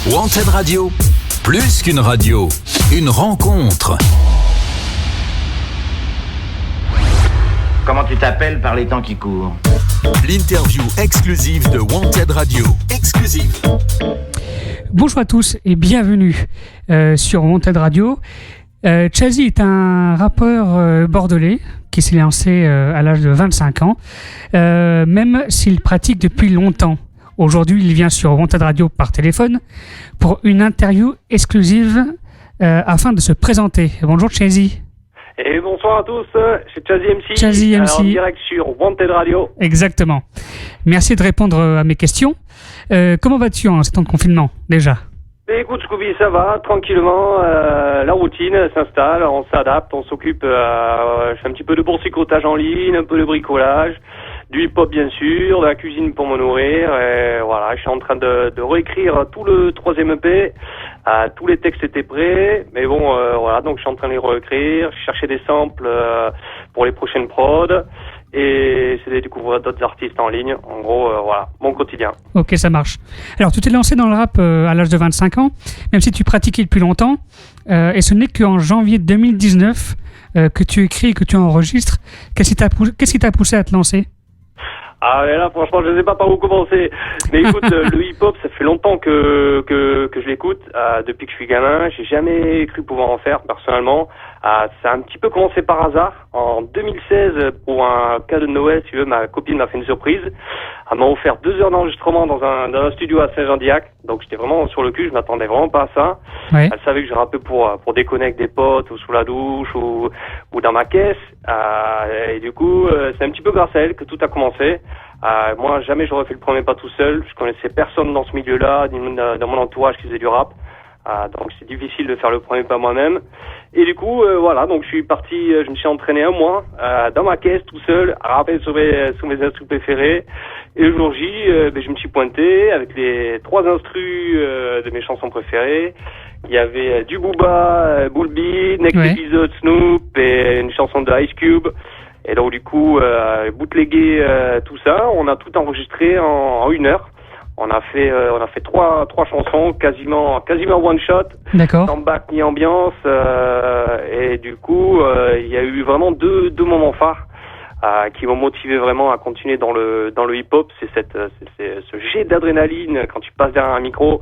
Wanted Radio, plus qu'une radio, une rencontre. Comment tu t'appelles par les temps qui courent? L'interview exclusive de Wanted Radio. Exclusive. Bonjour à tous et bienvenue sur Wanted Radio. Chazzy est un rappeur bordelais qui s'est lancé à l'âge de 25 ans, même s'il pratique depuis longtemps. Aujourd'hui, il vient sur Wanted Radio par téléphone pour une interview exclusive afin de se présenter. Bonjour Chazzy. Et bonsoir à tous, c'est Chazzy MC, Chazzy MC. En direct sur Wanted Radio. Exactement. Merci de répondre à mes questions. Comment vas-tu en ces temps de confinement déjà? Écoute Scooby, ça va, tranquillement, la routine s'installe, on s'adapte, on s'occupe, je fais un petit peu de boursicotage en ligne, un peu de bricolage, du hip-hop bien sûr, de la cuisine pour me nourrir, et voilà, je suis en train de réécrire tout le 3e EP, tous les textes étaient prêts, mais bon, voilà, donc je suis en train de les réécrire, je cherchais des samples pour les prochaines prods, et essayer de découvrir d'autres artistes en ligne, en gros, voilà, mon quotidien. Ok, ça marche. Alors, tu t'es lancé dans le rap à l'âge de 25 ans, même si tu pratiquais depuis longtemps, et ce n'est qu'en janvier 2019 que tu écris et que tu enregistres. Qu'est-ce qui t'a poussé à te lancer? Ah mais là franchement je ne sais pas par où commencer. Mais écoute, le hip-hop ça fait longtemps que je l'écoute, depuis que je suis gamin. J'ai jamais cru pouvoir en faire personnellement. Ça a un petit peu commencé par hasard. En 2016, pour un cadeau de Noël, si tu veux, ma copine m'a fait une surprise. Elle m'a offert 2 heures d'enregistrement dans un studio à Saint-Jean-d'Iac. Donc j'étais vraiment sur le cul, je m'attendais vraiment pas à ça. Ouais. Elle savait que je rappais pour déconner avec des potes ou sous la douche ou dans ma caisse. Et du coup, c'est un petit peu grâce à elle que tout a commencé. Moi, jamais j'aurais fait le premier pas tout seul. Je connaissais personne dans ce milieu-là, dans mon entourage qui faisait du rap. Donc c'est difficile de faire le premier pas moi-même. Et du coup, voilà, donc je suis parti, je me suis entraîné un mois dans ma caisse tout seul, à rapper sur mes instrus préférés. Et le jour J, je me suis pointé avec les 3 instrus de mes chansons préférées. Il y avait du Booba, Bull B, Next Episode, Snoop et une chanson de Ice Cube. Et donc du coup, bootlegué tout ça, on a tout enregistré en 1 heure. On a fait 3 chansons quasiment one shot. D'accord. Sans bac ni ambiance. Et du coup, il y a eu vraiment deux moments phares qui m'ont motivé vraiment à continuer dans le hip-hop. C'est ce jet d'adrénaline quand tu passes derrière un micro.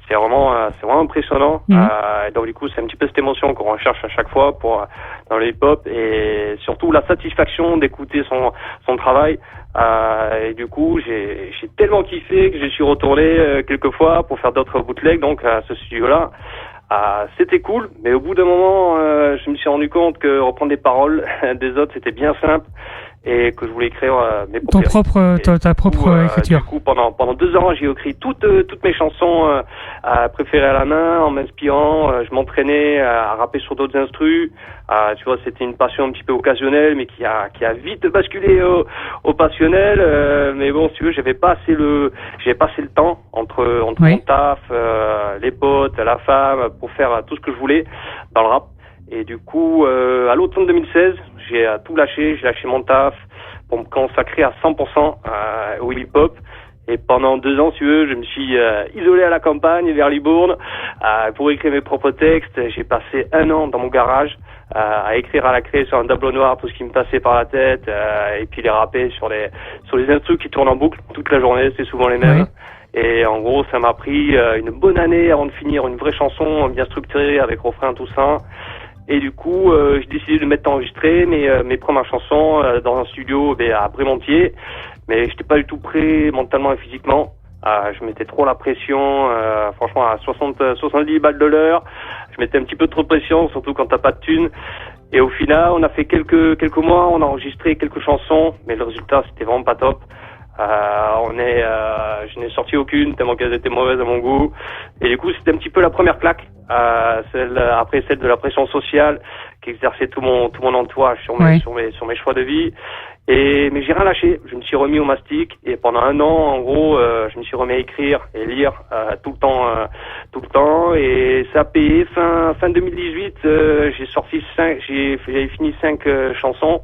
C'est vraiment impressionnant. Et donc du coup, c'est un petit peu cette émotion qu'on recherche à chaque fois dans le hip-hop et surtout la satisfaction d'écouter son travail. Et du coup, j'ai tellement kiffé que je suis retourné quelques fois pour faire d'autres bootlegs donc à ce studio-là. C'était cool, mais au bout d'un moment, je me suis rendu compte que reprendre des paroles des autres, c'était bien simple. Et que je voulais écrire ta propre écriture. Du coup, pendant 2 ans, j'ai écrit toutes mes chansons préférées à la main, en m'inspirant. Je m'entraînais à rapper sur d'autres instrus. Tu vois, c'était une passion un petit peu occasionnelle, mais qui a vite basculé au passionnel. Mais bon, si tu veux, j'avais pas assez le temps entre mon taf, les potes, la femme, pour faire tout ce que je voulais dans le rap. Et du coup, à l'automne 2016, j'ai tout lâché. J'ai lâché mon taf pour me consacrer à 100% au hip-hop. Et pendant 2 ans, si tu veux, je me suis isolé à la campagne, vers Libourne, pour écrire mes propres textes. J'ai passé 1 an dans mon garage à écrire à la craie sur un tableau noir tout ce qui me passait par la tête, et puis les rapper sur les instrus qui tournent en boucle toute la journée. C'est souvent les mêmes. Ouais. Et en gros, ça m'a pris une bonne année avant de finir une vraie chanson bien structurée avec refrain, tout ça. Et du coup, j'ai décidé de mettre enregistrer mes premières chansons dans un studio à Brémentier. Mais j'étais pas du tout prêt mentalement et physiquement. Je mettais trop la pression, franchement à 70 balles de l'heure. Je mettais un petit peu trop de pression, surtout quand t'as pas de thunes. Et au final, on a fait quelques mois, on a enregistré quelques chansons, mais le résultat c'était vraiment pas top. Je n'ai sorti aucune tellement qu'elles étaient mauvaises à mon goût. Et du coup, c'était un petit peu la première claque, après celle de la pression sociale qu'exerçait tout mon entourage sur mes choix de vie. Mais j'ai rien lâché. Je me suis remis au mastic et pendant 1 an, en gros, je me suis remis à écrire et lire tout le temps. Et ça a payé. Fin 2018, j'avais fini 5 chansons.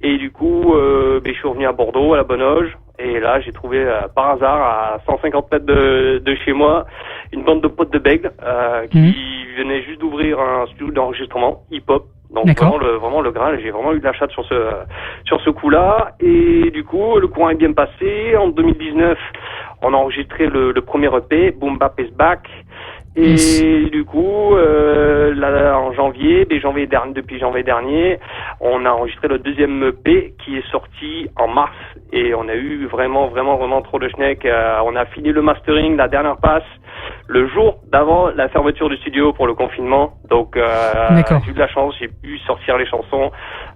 Et du coup, je suis revenu à Bordeaux, à la Bonne Auge. Et là, j'ai trouvé par hasard à 150 mètres de chez moi une bande de potes de Bègle qui venait juste d'ouvrir un studio d'enregistrement hip-hop. Donc vraiment le Graal, j'ai vraiment eu de la chatte sur ce coup-là. Et du coup, le courant est bien passé. En 2019, on a enregistré le premier EP, Boom Bap is Back. Et du coup, là, en depuis janvier dernier, on a enregistré le deuxième EP qui est sorti en mars. Et on a eu vraiment trop de schneck. On a fini le mastering, la dernière passe, le jour d'avant la fermeture du studio pour le confinement. Donc, j'ai eu de la chance, j'ai pu sortir les chansons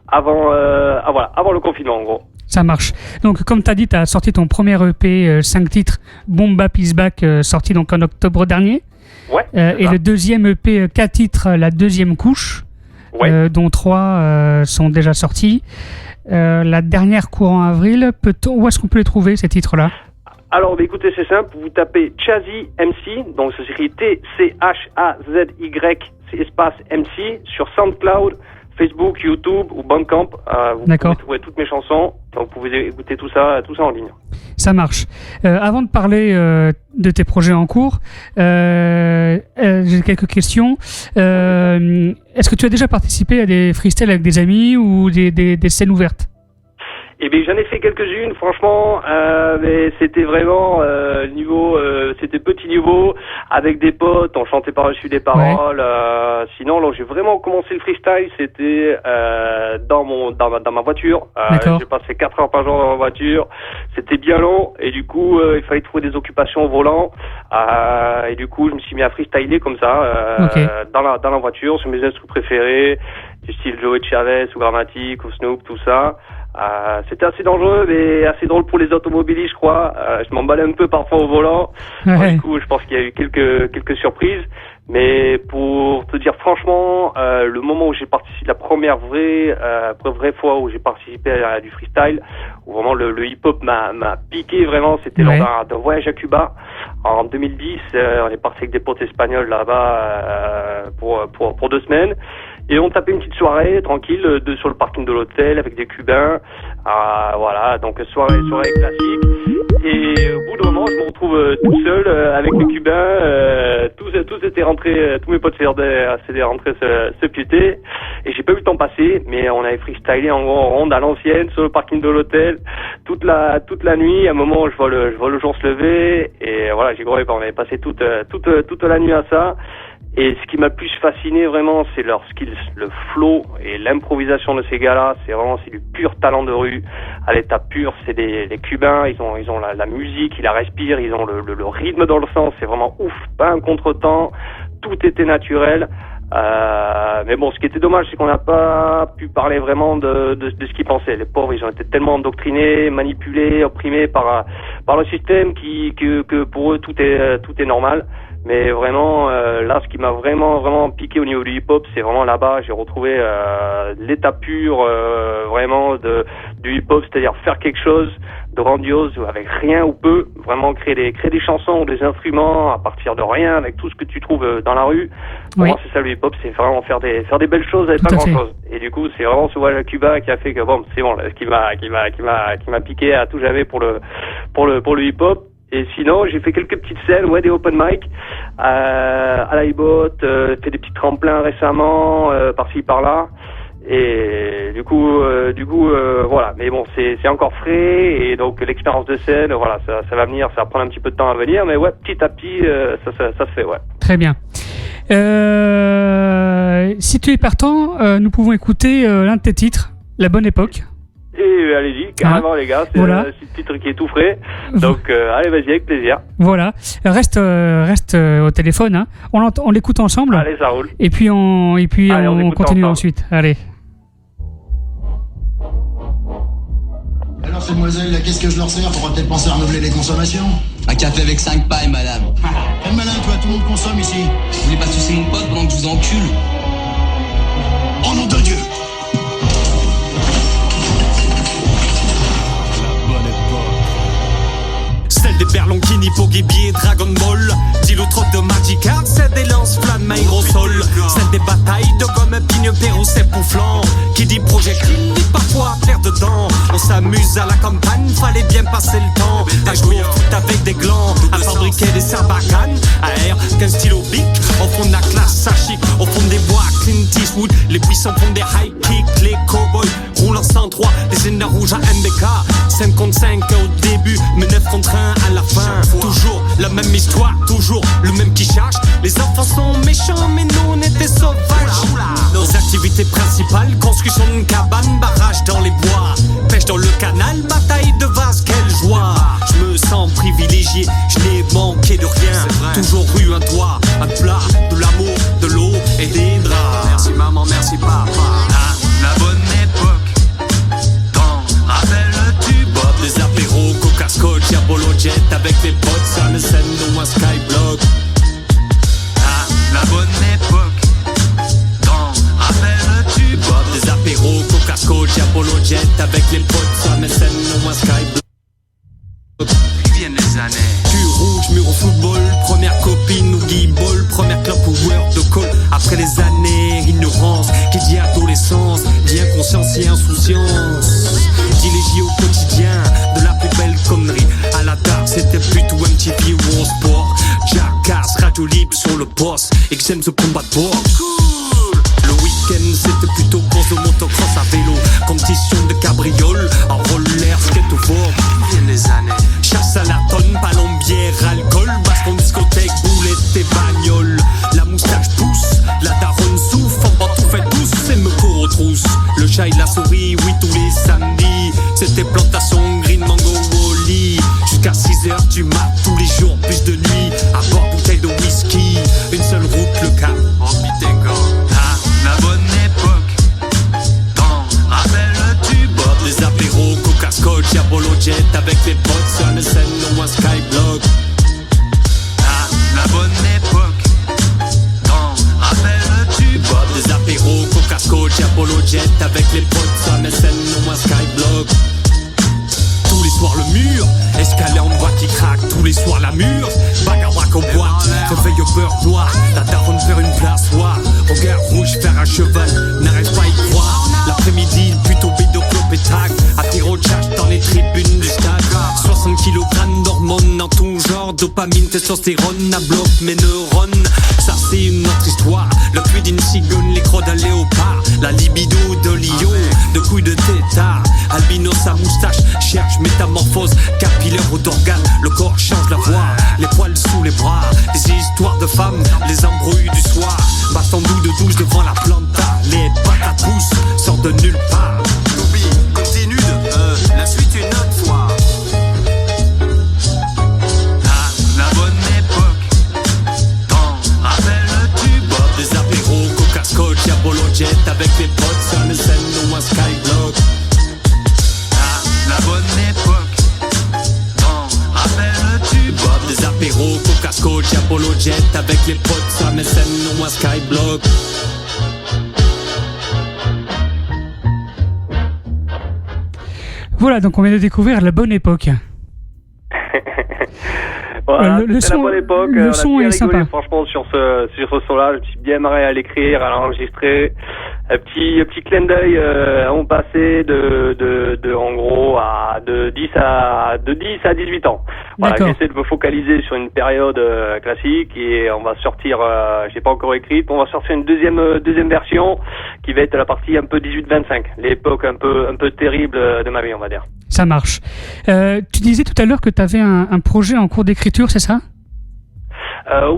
avant le confinement, en gros. Ça marche. Donc, comme tu as dit, tu as sorti ton premier EP, 5 titres, Boom Bap is Back, sorti donc en octobre dernier. Ouais. Et le deuxième EP, 4 titres, la deuxième couche, dont 3 sont déjà sortis. La dernière courant avril, où est-ce qu'on peut les trouver, ces titres-là? Alors, écoutez, c'est simple, vous tapez Chazzy MC, donc ça s'écrit TCHAZY espace MC sur SoundCloud, Facebook, YouTube ou Bandcamp. Vous pouvez trouver toutes mes chansons, donc vous pouvez écouter tout ça en ligne. Ça marche. Avant de parler de tes projets en cours, j'ai quelques questions. Est-ce que tu as déjà participé à des freestyles avec des amis ou des scènes ouvertes? Eh bien, j'en ai fait quelques-unes, franchement, mais c'était vraiment c'était petit niveau, avec des potes, on chantait par-dessus des paroles. Sinon, là, j'ai vraiment commencé le freestyle, c'était dans ma voiture. J'ai passé 4 heures par jour dans ma voiture, c'était bien long, et du coup, il fallait trouver des occupations au volant, et du coup, je me suis mis à freestyler comme ça, dans la voiture, sur mes instruments préférés, du style Joey Chavez ou Grammatic ou Snoop, tout ça. C'était assez dangereux mais assez drôle pour les automobilistes, je crois. Je m'emballais un peu parfois au volant. Du coup, je pense qu'il y a eu quelques surprises. Mais pour te dire franchement, le moment où j'ai participé, la première vraie fois où j'ai participé à du freestyle, où vraiment le hip-hop m'a piqué vraiment, c'était lors d'un voyage à Cuba en 2010. On est parti avec des potes espagnols là-bas pour 2 semaines. Et on tapait une petite soirée tranquille sur le parking de l'hôtel avec des Cubains. Donc soirée classique. Et au bout d'un moment, je me retrouve tout seul avec les Cubains. Tous étaient rentrés, tous mes potes s'étaient rentrés se puter. Et j'ai pas eu le temps passer, mais on avait freestylé en ronde à l'ancienne sur le parking de l'hôtel toute la nuit. À un moment, je vois le jour se lever et voilà, j'ai gros, on avait passé toute la nuit à ça. Et ce qui m'a le plus fasciné vraiment, c'est leur skills, le flow et l'improvisation de ces gars-là. C'est du pur talent de rue, à l'état pur. C'est les Cubains, ils ont la musique, ils la respirent, ils ont le rythme dans le sang. C'est vraiment ouf, pas un contretemps. Tout était naturel. Mais bon, ce qui était dommage, c'est qu'on n'a pas pu parler vraiment de ce qu'ils pensaient. Les pauvres, ils ont été tellement endoctrinés, manipulés, opprimés par le système que pour eux tout est normal. Mais vraiment, là, ce qui m'a vraiment piqué au niveau du hip-hop, c'est vraiment là-bas, j'ai retrouvé l'état pur vraiment du hip-hop, c'est-à-dire faire quelque chose de grandiose avec rien ou peu, vraiment créer des chansons ou des instruments à partir de rien, avec tout ce que tu trouves dans la rue. Pour moi, c'est ça le hip-hop, c'est vraiment faire des belles choses avec pas grand-chose. Et du coup, c'est vraiment ce voyage à Cuba qui a fait que bon, c'est bon, là, qui m'a piqué à tout j'avais pour le hip-hop. Et sinon, j'ai fait quelques petites scènes, des open mic, à la iBot, fait des petits tremplins récemment, par-ci, par-là. Et du coup, voilà. Mais bon, c'est encore frais, et donc l'expérience de scène, voilà, ça va venir, ça va prendre un petit peu de temps à venir, mais petit à petit, ça se fait, Très bien. Si tu es partant, nous pouvons écouter l'un de tes titres, La Bonne Époque. Et allez-y, carrément les gars, c'est le titre qui est tout frais. Donc allez, vas-y, avec plaisir. Voilà, reste au téléphone, hein. On l'écoute ensemble. Allez, ça roule. Et puis on continue ensuite. Allez. Alors, mesdemoiselles, qu'est-ce que je leur sers? Faudra peut-être penser à renouveler les consommations. Un café avec 5 pailles, madame. Quel malin, toi, tout le monde consomme ici. Vous voulez pas sucer mon pote pendant que je vous encule? Oh nom de Dieu! Celle des Berlonkini, Poggy, Dragon Ball. Dis-le trop de Magikarp, c'est des lance-flammes aérosol. Celle des batailles de gomme, pigne, pérou, c'est pouflant. Qui dit projectile, dit parfois perdre dedans. On s'amuse à la campagne, fallait bien passer le temps. À jouer au foot avec des glands, à fabriquer briquet, des sarbacanes à air qu'un stylo bic. Au fond de la classe, ça chic. Au fond des bois, Clint Eastwood. Les puissants font des high kicks. Les cowboys roulent en 103. Les ennemis rouges à MBK. 5 contre 5 au début, mais 9 contre 1 à la fin. Toujours la même histoire, toujours le même qui cherche. Les enfants sont méchants, mais nous on était sauvages. Nos activités principales, construction de cabane, barrage dans les bois, pêche dans le canal, bataille de vases, quelle joie. Je me sens privilégié, je n'ai manqué de rien. Toujours eu un toit, un plat, de l'amour, de l'eau et des draps. Merci maman, merci papa. La bonne époque, t'en rappelles-tu Bob, des apéros, coca scotch, Apollo jet avec les potes, ça ne scène ou un skyblock. La bonne époque, t'en rappelles-tu Bob, des apéros, coca scotch, Apollo jet avec les potes, ça ne scène ou un skyblock. Puis viennent les années. Cul rouge, mur au football, première copine ou guy-ball, première clope ou word de call. Après les années, ignorance, qui dit adolescence, dit inconscience et insouciance. Dit les J au quotidien, de la plus belle connerie. À la tard, c'était plutôt MTV ou en sport. Jackass, radio libre sur le poste, et que j'aime ce combat de boxe. Le week-end c'était plutôt course de motocross à vélo, compétition de cabriole, en roller, skate au fort. Viennent les années. Chasse à la tonne, ballon, bière, alcool, baston, discothèque, boulette et bagnole. La moustache pousse, la daronne souffle, en bas tout fait douce et me court aux trousses. Le chat et la souris, oui tous les samedis, c'était plantation, green, mango, wally. Jusqu'à 6h du mat, tous les jours, plus de nuit, à bord bouteille de whisky, une seule route, le cap. Oh putain la bonne époque, t'en rappelles-tu Bob, des apéros, coca scotch, Apollo jet avec les potes, sur le scène ou un skyblock. La bonne époque, t'en rappelles-tu Bob, des apéros, coca scotch, Apollo jet avec les potes, sur le scène ou un skyblock. Tous les soirs le mur, escalier en bois qui craque, tous les soirs la mur, bagarre braque au bois, réveil au beurre noir, la daronne faire une place soir, regard rouge faire un cheval, n'arrête pas y croire, l'après-midi plutôt bédo clope et trac, apéro de chasse dans les tribunes du stade, 60 kg d'hormones en tout genre, dopamine, testostérone, à bloc mes neurones, ça c'est une autre histoire, le cul d'une cigogne, les crocs d'un léopard, la libido de lion, de couilles de tétard, albino sa moustache, cherche métamorphose, capillaire ou d'organes, le corps change la voix, les poils sous les bras, des histoires de femmes, les embrouilles du soir, baston doux de douche devant la planta, les patates poussent, sortent de nulle part. Toby, continue de la suite une autre fois. La bonne époque, t'en rappelles-tu Bob, des apéros, coca scotch, Apollo jet avec les potes, sur le scène ou un skyblock. La bonne époque, t'en rappelles-tu Bob, des apéros, coca scotch, Apollo jet avec les potes, sur le scène ou un skyblock. Voilà, donc on vient de découvrir la bonne époque. Voilà, le c'était son, la bonne époque. le On a son bien est rigolé, sympa. franchement, sur ce son-là, je me suis bien marré à l'écrire, à l'enregistrer. Un petit clin d'œil, on passait de en gros de 10 à 18 ans. Voilà, D'accord. j'essaie de me focaliser sur une période classique et on va sortir, j'ai pas encore écrite, on va sortir une deuxième version qui va être la partie un peu 18-25, l'époque un peu terrible de ma vie, on va dire. Ça marche. Tu disais tout à l'heure que tu avais un projet en cours d'écriture, c'est ça ?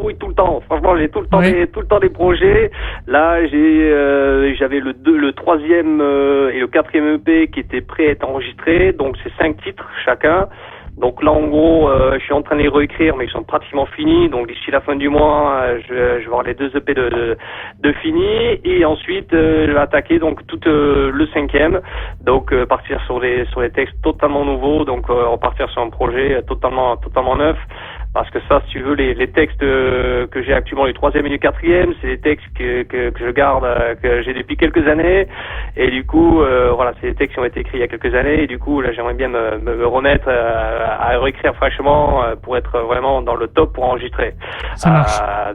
Oui, tout le temps. Franchement, j'ai tout le temps, Ouais. tout le temps des projets. Là, j'avais le troisième et le quatrième EP qui étaient prêts à être enregistrés. Donc, c'est 5 titres chacun. Donc là, en gros, je suis en train de les réécrire, mais ils sont pratiquement finis. Donc d'ici la fin du mois, je vais avoir les 2 EP de finis. Et ensuite, je vais attaquer donc tout le 5e. Donc partir sur les textes totalement nouveaux. Donc repartir sur un projet totalement neuf. Parce que ça, si tu veux, les textes que j'ai actuellement, les 3e et le 4e, c'est des textes que je garde, que j'ai depuis quelques années. Et du coup, voilà, c'est des textes qui ont été écrits il y a quelques années. Et du coup, là, j'aimerais bien me remettre à réécrire fraîchement pour être vraiment dans le top pour enregistrer. Ça marche.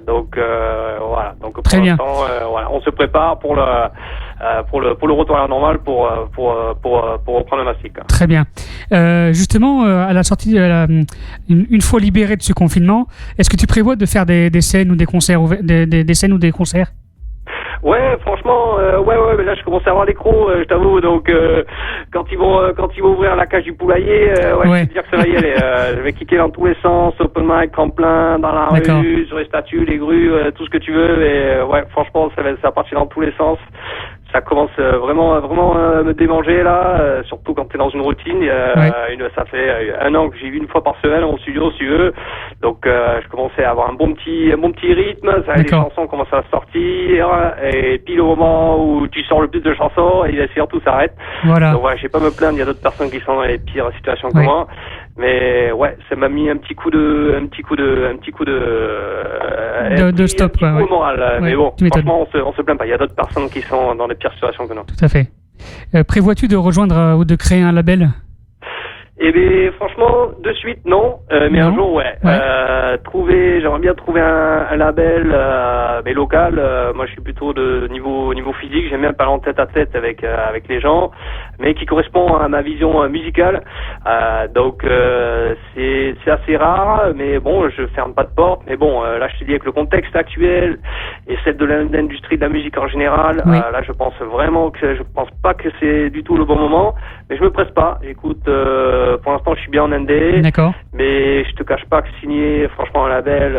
Donc voilà. Donc Très pour bien. l'instant, voilà, on se prépare pour pour le retour à la normale, pour reprendre le mastic. Très bien. Justement, à la sortie, une fois libéré de ce confinement, est-ce que tu prévois de faire des scènes ou des concerts, des scènes ou des concerts? Ouais, franchement, mais là je commence à avoir les crocs, je t'avoue. Donc quand ils vont ouvrir la cage du poulailler, je peux dire que ça va y aller. Je vais kicker dans tous les sens, open mic, tremplin, dans la rue, sur les statues, les grues, tout ce que tu veux. Et franchement, ça va partir dans tous les sens. Ça commence vraiment à me démanger là, surtout quand t'es dans une routine. Ça fait 1 an que j'y vais 1 fois par semaine en studio, si tu veux. Donc je commençais à avoir un bon petit rythme. Les chansons commencent à sortir, et pile au moment où tu sors le plus de chansons, et surtout s'arrête. Voilà. Donc je vais pas me plaindre. Il y a d'autres personnes qui sont dans les pires situations que moi. Mais ça m'a mis un petit coup de stop, quoi. Coup moral. Mais bon, franchement, on se plaint pas. Il y a d'autres personnes qui sont dans des pires situations que nous. Tout à fait. Prévois-tu de rejoindre ou de créer un label? Eh bien, franchement, de suite, non. Mais un jour, j'aimerais bien trouver un label, mais local. Moi, je suis plutôt de niveau physique. J'aime bien parler en tête à tête avec les gens, mais qui correspond à ma vision musicale. Donc, c'est assez rare, mais bon, je ferme pas de porte. Mais bon, là, je te dis, avec le contexte actuel et celle de l'industrie de la musique en général, là, je pense pas que c'est du tout le bon moment. Mais je me presse pas. Écoute, pour l'instant, je suis bien en ND. D'accord. Mais je te cache pas que signer, franchement, un label,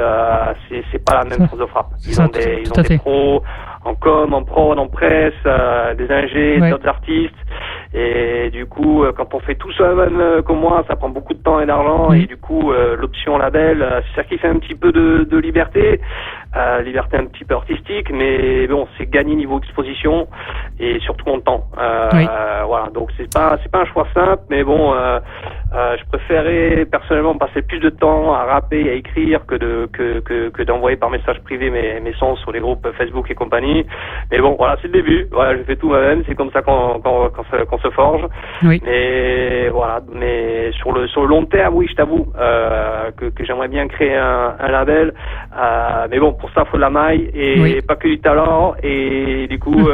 c'est pas la même chose de frappe. Ils ont des pros en com, en prod, en presse, des ingés, d'autres artistes. Et du coup, quand on fait tout ça même comme moi, ça prend beaucoup de temps et d'argent. Et du coup, l'option label, c'est ça qui fait un petit peu de liberté. Liberté un petit peu artistique, mais bon, c'est gagner niveau exposition et surtout en temps. Voilà, donc c'est pas un choix simple, mais bon, je préférais personnellement passer plus de temps à rapper et à écrire que d'envoyer par message privé mes sons sur les groupes Facebook et compagnie. Mais bon, voilà, c'est le début. Voilà, je fais tout moi-même, c'est comme ça qu'on se forge. Oui. Mais voilà, mais sur le long terme, oui, je t'avoue que j'aimerais bien créer un label. Mais bon, pour ça, faut de la maille et pas que du talent. Et du coup,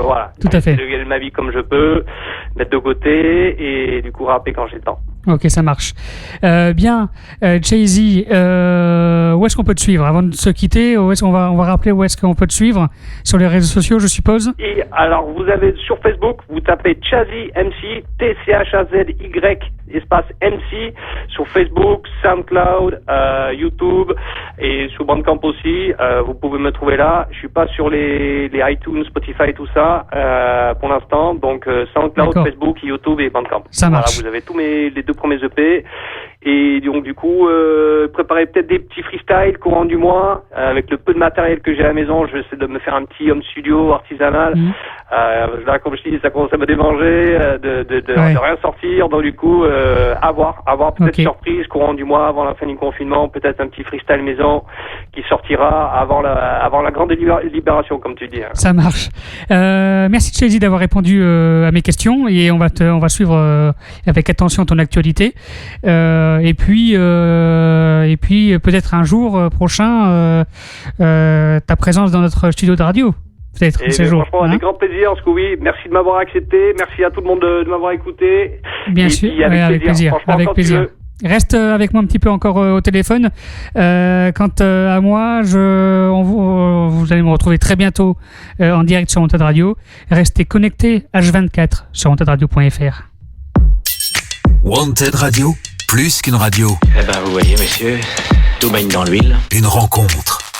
voilà. Tout à fait. Je gagne ma vie comme je peux, mettre de côté et du coup rapper quand j'ai le temps. Ok, ça marche. Bien, Jay-Z, où est-ce qu'on peut te suivre avant de se quitter? On va rappeler où est-ce qu'on peut te suivre sur les réseaux sociaux, je suppose. Et alors, vous avez sur Facebook, vous tapez Chazzy MC, TCHAZY espace MC sur Facebook, SoundCloud, YouTube et sur Bandcamp aussi. Vous pouvez me trouver là. Je suis pas sur les iTunes, Spotify, tout ça pour l'instant. Donc SoundCloud, Facebook, YouTube et Bandcamp. Ça marche. Voilà, vous avez tous les 2 premiers EP. Et donc du coup, préparez peut-être des petits freestyles courant du mois. Avec le peu de matériel que j'ai à la maison, je vais essayer de me faire un petit home studio artisanal. Là, comme je dis, ça commence à me démanger de rien sortir. Donc du coup, avoir peut-être surprise courant du mois, avant la fin du confinement, peut-être un petit freestyle maison qui sortira avant la grande libération, comme tu dis. Ça marche. Merci Chelsea d'avoir répondu à mes questions et on va suivre avec attention ton actualité. Et puis peut-être un jour prochain ta présence dans notre studio de radio. Peut-être ces jours. Franchement, avec grand plaisir, Scooby. Merci de m'avoir accepté. Merci à tout le monde de m'avoir écouté. Bien sûr, avec plaisir. Avec plaisir. Reste avec moi un petit peu encore au téléphone. Quant à moi, vous allez me retrouver très bientôt en direct sur Wanted Radio. Restez connectés H24 sur wantedradio.fr. Wanted Radio, plus qu'une radio. Eh ben, vous voyez, monsieur, tout baigne dans l'huile. Une rencontre.